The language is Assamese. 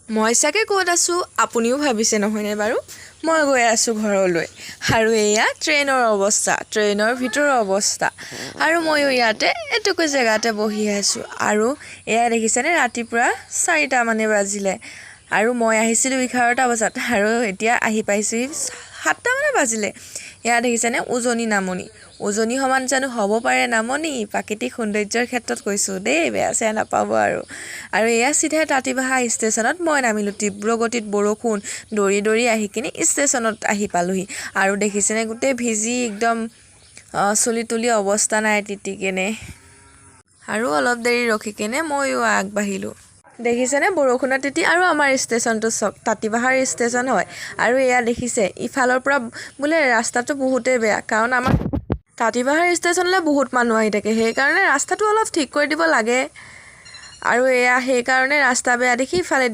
মই চাগে ক'ত আছোঁ আপুনিও ভাবিছে নহয়নে বাৰু মই গৈ আছোঁ ঘৰলৈ আৰু এয়া ট্ৰেইনৰ অৱস্থা ট্ৰেইনৰ ভিতৰৰ অৱস্থা আৰু ময়ো ইয়াতে এটুকুৰ জেগাতে বহি আছোঁ আৰু এয়া দেখিছেনে ৰাতিপুৱা 4টা মানে বাজিলে আৰু মই আহিছিলোঁ 11টা বজাত আৰু এতিয়া আহি পাইছোঁ 7টা মানে বাজিলে এয়া দেখিছেনে উজনি সমান জানো হ'ব পাৰে নামনি প্ৰাকৃতিক সৌন্দৰ্যৰ ক্ষেত্ৰত কৈছোঁ দেই বেয়া চেয়া নাপাব আৰু এয়া চিধাই তাঁতিবাহা ষ্টেচনত মই নামিলোঁ তীব্ৰ গতিত বৰষুণ দৌৰি আহি কিনে ষ্টেচনত আহি পালোহি আৰু দেখিছেনে গোটেই ভিজি একদম চুলি তুলি অৱস্থা নাই তিতি কেনে আৰু অলপ দেৰি ৰখি কেনে ময়ো আগবাঢ়িলোঁ দেখিছেনে বৰষুণত তিতি আৰু আমাৰ ষ্টেচনটো চক তাঁতিবাহাৰ ষ্টেচন হয় আৰু এয়া দেখিছে ইফালৰ পৰা বোলে ৰাস্তাটো বহুতেই বেয়া কাৰণ আমাৰ তাঁতিবাহাৰ ষ্টেচনলৈ বহুত মানুহ আহি থাকে সেইকাৰণে ৰাস্তাটো অলপ ঠিক কৰি দিব লাগে আৰু এয়া সেইকাৰণে ৰাস্তা বেয়া দেখি ইফালে